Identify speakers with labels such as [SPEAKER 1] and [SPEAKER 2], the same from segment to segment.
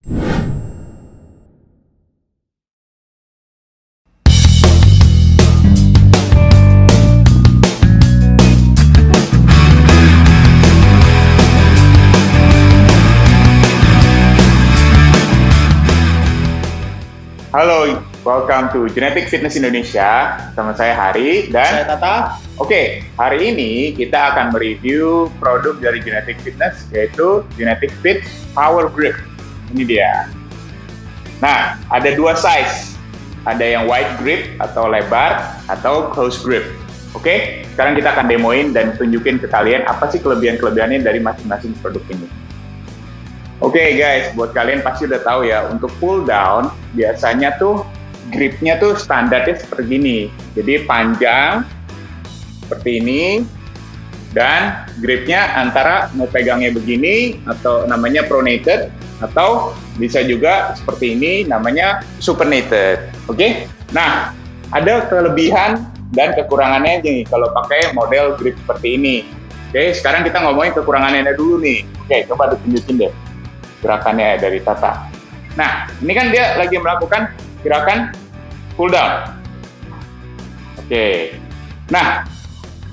[SPEAKER 1] Halo, welcome to Genetic Fitness Indonesia. Sama saya Hari dan
[SPEAKER 2] Saya Tata.
[SPEAKER 1] Oke, hari ini kita akan mereview produk dari Genetic Fitness, yaitu Genetic Fit Power Grip. Ini dia. Nah, ada dua size. Ada yang wide grip atau lebar, atau close grip. Oke, sekarang kita akan demoin dan tunjukin ke kalian apa sih kelebihan-kelebihannya dari masing-masing produk ini. Oke guys, buat kalian pasti udah tahu ya, untuk pull down biasanya tuh gripnya tuh standarnya seperti ini. Jadi panjang seperti ini, dan gripnya antara mau pegangnya begini atau namanya pronated, atau bisa juga seperti ini namanya supinated. Oke, nah ada kelebihan dan kekurangannya nih kalau pakai model grip seperti ini. Oke, sekarang kita ngomongin kekurangannya dulu nih. Oke, coba ditunjukin deh gerakannya dari Tata. Nah, ini kan dia lagi melakukan gerakan pull down. Oke. Nah,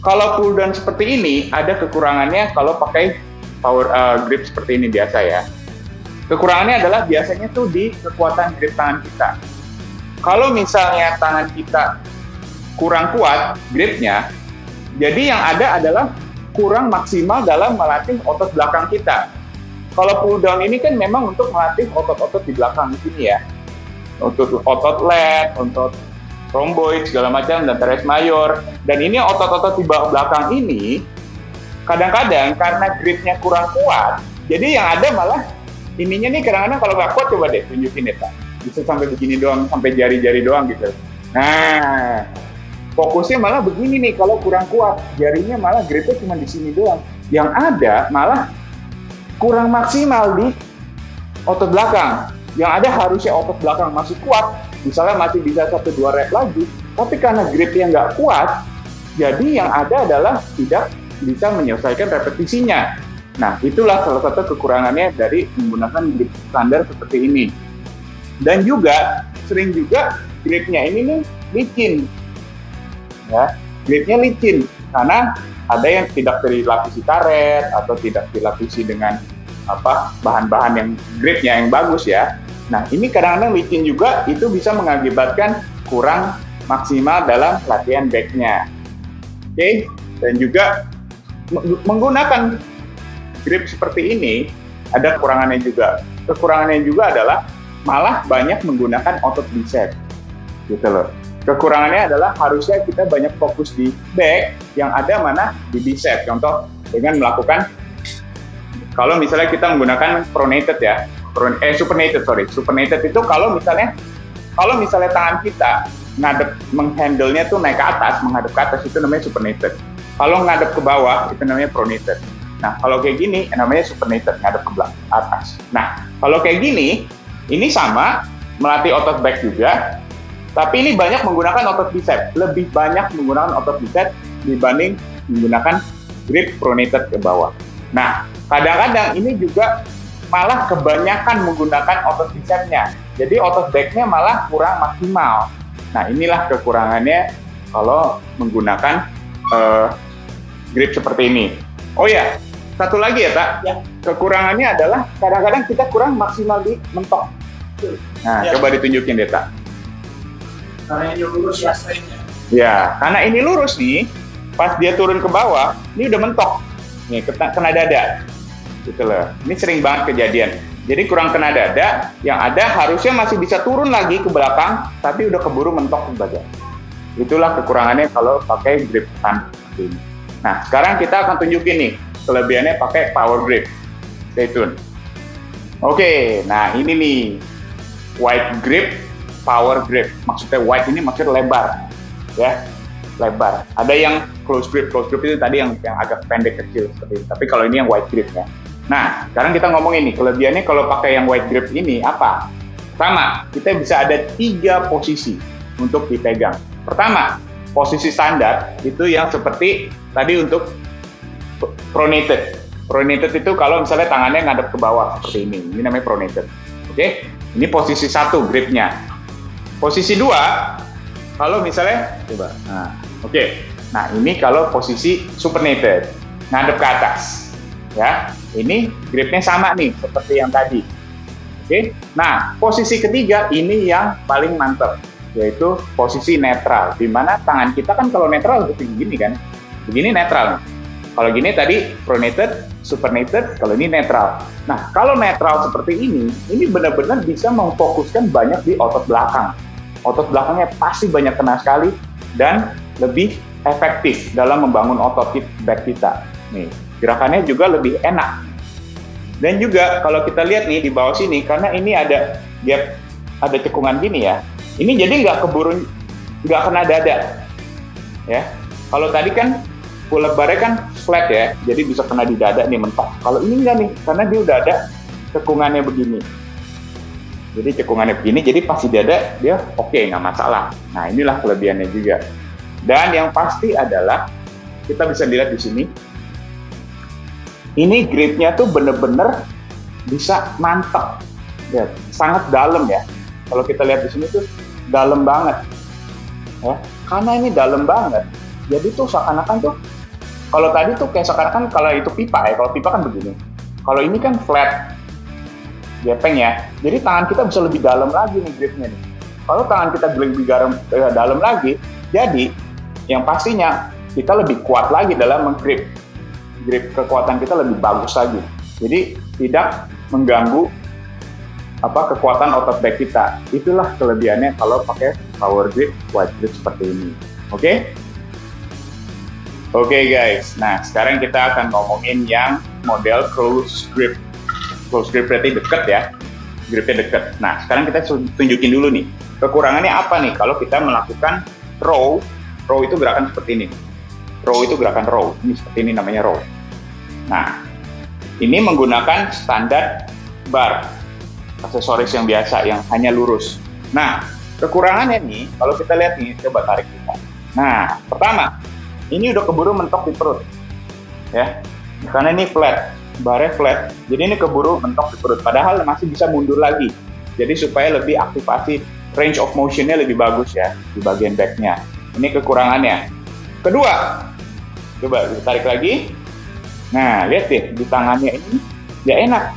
[SPEAKER 1] kalau pull down seperti ini, ada kekurangannya kalau pakai power grip seperti ini biasa ya. Kekurangannya adalah biasanya tuh di kekuatan grip tangan kita. Kalau misalnya tangan kita kurang kuat gripnya, jadi yang ada adalah kurang maksimal dalam melatih otot belakang kita. Kalau pull down ini kan memang untuk melatih otot-otot di belakang sini ya. Untuk otot lat, untuk rhomboid, segala macam, dan teres mayor. Dan ini otot-otot di belakang ini, kadang-kadang karena gripnya kurang kuat, jadi yang ada malah, ininya nih kadang-kadang kalau nggak kuat, coba deh tunjukin ya Pak. Bisa sampai begini doang, sampai jari-jari doang gitu. Nah, fokusnya malah begini nih kalau kurang kuat. Jarinya malah gripnya cuma di sini doang. Yang ada malah kurang maksimal di otot belakang. Yang ada harusnya otot belakang masih kuat, misalnya masih bisa 1-2 rep lagi, tapi karena gripnya nggak kuat, jadi yang ada adalah tidak bisa menyelesaikan repetisinya. Nah, itulah salah satu kekurangannya dari menggunakan grip standar seperti ini. Dan juga, sering juga gripnya ini nih licin. Ya, gripnya licin, karena ada yang tidak dilapisi karet atau tidak dilapisi dengan bahan-bahan yang gripnya yang bagus ya. Nah, ini kadang-kadang licin juga, itu bisa mengakibatkan kurang maksimal dalam latihan back-nya. Oke, dan juga menggunakan grip seperti ini ada kekurangannya juga. Kekurangannya juga adalah malah banyak menggunakan otot bicep. Gitu loh. Kekurangannya adalah harusnya kita banyak fokus di back, yang ada mana di bicep. Contoh dengan melakukan, kalau misalnya kita menggunakan pronated ya, supinated itu kalau misalnya tangan kita ngadep menghandle-nya tuh naik ke atas, menghadap ke atas, itu namanya supinated. Kalau ngadep ke bawah itu namanya pronated. Nah, kalau kayak gini namanya supinated, ngadep ke atas. Nah, kalau kayak gini, ini sama melatih otot back juga. Tapi ini banyak menggunakan otot bicep, lebih banyak menggunakan otot bicep dibanding menggunakan grip pronated ke bawah. Nah, kadang-kadang ini juga malah kebanyakan menggunakan otot bicepnya, jadi otot backnya malah kurang maksimal. Nah, inilah kekurangannya kalau menggunakan grip seperti ini. Oh ya, satu lagi ya, Tak. Ya. Kekurangannya adalah kadang-kadang kita kurang maksimal di mentok. Nah, ya. Coba ditunjukin deh, Tak.
[SPEAKER 2] Karena ini lurus ya straightnya.
[SPEAKER 1] Ya, karena ini lurus nih, pas dia turun ke bawah, ini udah mentok. Nih, kena dada. Gitu loh. Ini sering banget kejadian. Jadi kurang kena dada, yang ada harusnya masih bisa turun lagi ke belakang, tapi udah keburu mentok ke bagian. Itulah kekurangannya kalau pakai grip standar seperti ini. Nah, sekarang kita akan tunjukin nih, kelebihannya pakai power grip. Stay tune. Oke, nah ini nih, wide grip, power grip. Maksudnya wide ini maksudnya lebar, ya, lebar. Ada yang close grip itu tadi yang agak pendek kecil seperti itu. Tapi kalau ini yang wide grip ya. Nah, sekarang kita ngomong ini, kelebihannya kalau pakai yang wide grip ini apa? Pertama, kita bisa ada 3 posisi untuk dipegang. Pertama, posisi standar itu yang seperti tadi untuk pronated. Pronated itu kalau misalnya tangannya ngadep ke bawah seperti ini namanya pronated. Oke, ini posisi 1 gripnya. Posisi 2, kalau misalnya, coba, nah, oke. Nah, ini kalau posisi supinated, ngadep ke atas. Ya, ini gripnya sama nih, seperti yang tadi. Oke, nah, posisi ketiga ini yang paling mantap, yaitu posisi netral, di mana tangan kita kan kalau netral seperti begini kan, begini netral. Kalau gini tadi pronated, supinated, kalau ini netral. Nah, kalau netral seperti ini benar-benar bisa memfokuskan banyak di otot belakang. Otot belakangnya pasti banyak kena sekali dan lebih efektif dalam membangun otot back kita. Nih, gerakannya juga lebih enak. Dan juga kalau kita lihat nih di bawah sini, karena ini ada gap, ada cekungan gini ya, ini jadi nggak kena dada. Ya, kalau tadi kan pull up bar-nya kan flat ya, jadi bisa kena di dada nih mentok. Kalau ini enggak nih, karena dia udah ada cekungannya begini. Jadi cekungannya begini, jadi pas di dada dia oke, nggak masalah. Nah, inilah kelebihannya juga. Dan yang pasti adalah kita bisa lihat di sini, ini gripnya tuh bener-bener bisa mantap, ya, sangat dalam ya. Kalau kita lihat di sini tuh dalam banget, ya. Karena ini dalam banget, jadi tuh seakan-akan tuh, kalau tadi tuh kayak seakan-akan kalau itu pipa ya, kalau pipa kan begini. Kalau ini kan flat, gepeng ya. Jadi tangan kita bisa lebih dalam lagi nih gripnya nih. Kalau tangan kita lebih dalam lagi, jadi yang pastinya kita lebih kuat lagi dalam menggrip. Grip kekuatan kita lebih bagus lagi. Jadi tidak mengganggu kekuatan otot back kita. Itulah kelebihannya kalau pakai power grip, wide grip seperti ini. Oke? Oke guys. Nah, sekarang kita akan ngomongin yang model close grip. Close grip berarti deket ya, gripnya deket. Nah, sekarang kita tunjukin dulu nih, kekurangannya apa nih kalau kita melakukan row. Row itu gerakan seperti ini. Row itu gerakan row, ini seperti ini namanya row. Nah, ini menggunakan standar bar, aksesoris yang biasa, yang hanya lurus. Nah, kekurangannya nih, kalau kita lihat nih, coba tarik kita. Nah, pertama, ini udah keburu mentok di perut, ya, karena ini flat. Barnya flat, jadi ini keburu mentok di perut, padahal masih bisa mundur lagi, jadi supaya lebih aktivasi range of motion-nya lebih bagus ya di bagian back-nya. Ini kekurangannya. Kedua, coba kita tarik lagi. Nah, lihat deh di tangannya ini ya enak,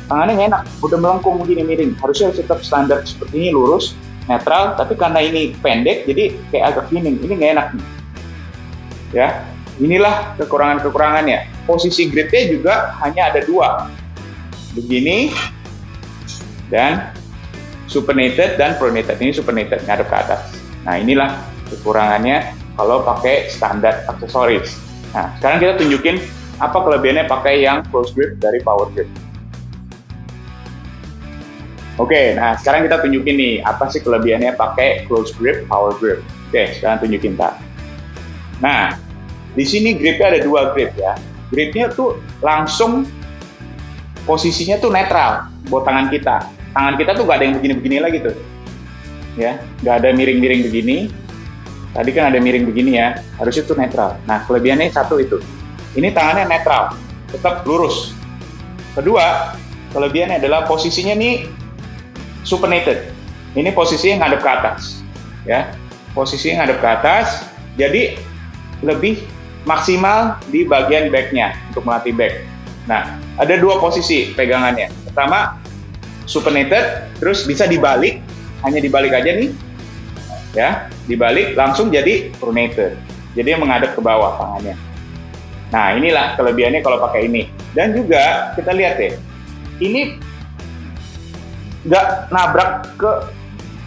[SPEAKER 1] tangannya nggak enak, udah melengkung begini miring. Harusnya tetap standar seperti ini, lurus, netral, tapi karena ini pendek jadi kayak agak gini, ini nggak enak nih. Ya, inilah kekurangannya. Posisi gripnya juga hanya ada 2, begini dan supinated dan pronated. Ini supinated, ngadep ke atas. Nah, inilah kekurangannya kalau pakai standar aksesoris. Nah, sekarang kita tunjukin apa kelebihannya pakai yang close grip dari power grip. Oke, nah sekarang kita tunjukin nih apa sih kelebihannya pakai close grip, power grip. Oke, sekarang tunjukin tak. Nah, di sini gripnya ada 2 grip ya. Gripnya tuh langsung posisinya tuh netral buat tangan kita. Tangan kita tuh gak ada yang begini-begini lagi tuh. Ya, gak ada miring-miring begini. Tadi kan ada miring begini ya, harusnya tuh netral. Nah, kelebihannya satu itu. Ini tangannya netral, tetap lurus. Kedua, kelebihannya adalah posisinya nih supinated. Ini posisinya ngadep ke atas. Ya, posisinya ngadep ke atas, jadi lebih maksimal di bagian back-nya untuk melatih back. Nah, ada 2 posisi pegangannya. Pertama, supinated, terus bisa dibalik, hanya dibalik aja nih, ya, dibalik langsung jadi pronated. Jadi menghadap ke bawah tangannya. Nah, inilah kelebihannya kalau pakai ini. Dan juga kita lihat deh, ini nggak nabrak ke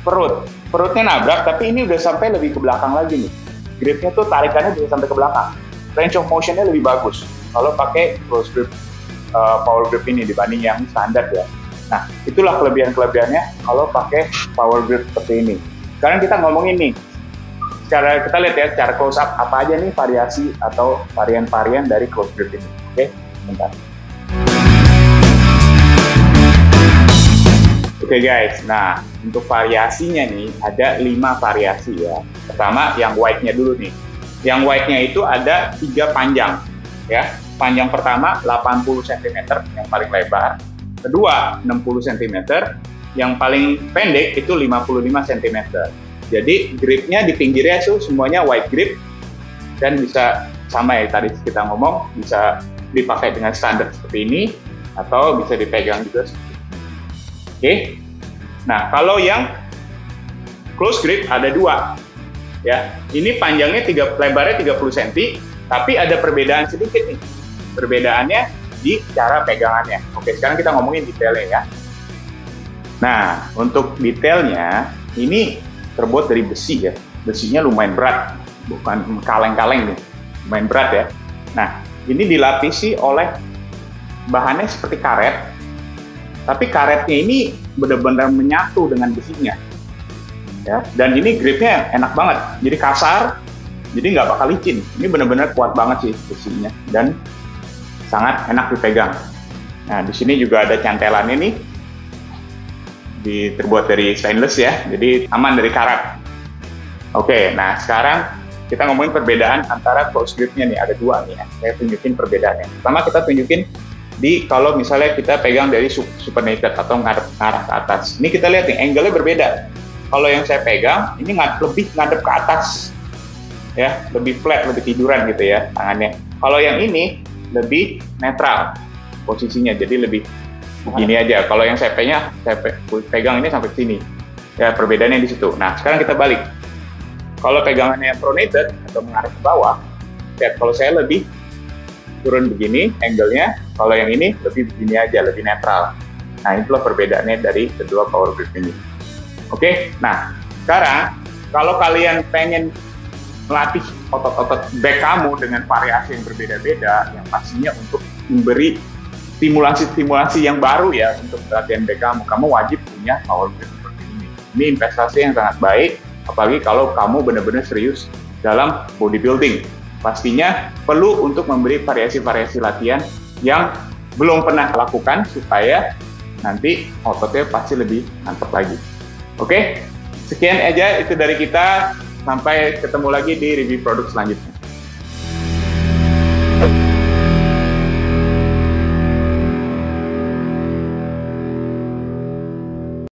[SPEAKER 1] perut. Perutnya nabrak, tapi ini udah sampai lebih ke belakang lagi nih. Gripnya tuh tarikannya bisa sampai ke belakang. Range of motion-nya lebih bagus kalau pakai close grip, power grip ini dibanding yang standar ya. Nah, itulah kelebihan-kelebihannya kalau pakai power grip seperti ini. Sekarang kita ngomongin nih, kita lihat ya secara close up apa aja nih variasi atau varian-varian dari close grip ini. Oke, bentar. Oke guys, nah untuk variasinya nih ada 5 variasi ya. Pertama yang wide-nya dulu nih. Yang wide-nya itu ada 3 panjang ya. Panjang pertama 80 cm yang paling lebar. kedua 60 cm, yang paling pendek itu 55 cm. Jadi gripnya di pinggirnya itu semuanya wide grip dan bisa sama ya tadi kita ngomong, bisa dipakai dengan standar seperti ini atau bisa dipegang juga seperti ini. Oke. Nah, kalau yang close grip ada dua. Ya, ini panjangnya lebarnya 30 cm, tapi ada perbedaan sedikit nih. Perbedaannya di cara pegangannya. Oke, sekarang kita ngomongin detailnya ya. Nah, untuk detailnya ini terbuat dari besi ya. Besinya lumayan berat, bukan kaleng-kaleng nih, lumayan berat ya. Nah, ini dilapisi oleh bahannya seperti karet, tapi karetnya ini benar-benar menyatu dengan besinya. Ya, dan ini gripnya enak banget, jadi kasar, jadi nggak bakal licin. Ini benar-benar kuat banget sih besinya dan sangat enak dipegang. Nah, di sini juga ada cantelannya nih, terbuat dari stainless ya, jadi aman dari karat. Oke, nah sekarang kita ngomongin perbedaan antara close gripnya nih, ada dua nih ya. Saya tunjukin perbedaannya. Pertama kita tunjukin kalau misalnya kita pegang dari supinated atau ngarah ke atas. Ini kita lihat nih, angle-nya berbeda. Kalau yang saya pegang, ini lebih ngadep ke atas, ya, lebih flat, lebih tiduran gitu ya tangannya. Kalau yang ini lebih netral posisinya, jadi lebih begini aja. Kalau yang saya pegang ini sampai sini, ya perbedaannya di situ. Nah, sekarang kita balik. Kalau pegangannya pronated atau mengarah ke bawah, ya, kalau saya lebih turun begini angle-nya, kalau yang ini lebih begini aja, lebih netral. Nah, itulah perbedaannya dari kedua power grip ini. Oke, nah sekarang kalau kalian pengen melatih otot-otot back kamu dengan variasi yang berbeda-beda, yang pastinya untuk memberi stimulasi-stimulasi yang baru ya untuk latihan back kamu wajib punya power grip seperti ini. Ini investasi yang sangat baik, apalagi kalau kamu benar-benar serius dalam bodybuilding. Pastinya perlu untuk memberi variasi-variasi latihan yang belum pernah lakukan supaya nanti ototnya pasti lebih mantap lagi. Oke, sekian aja itu dari kita. Sampai ketemu lagi di review produk selanjutnya.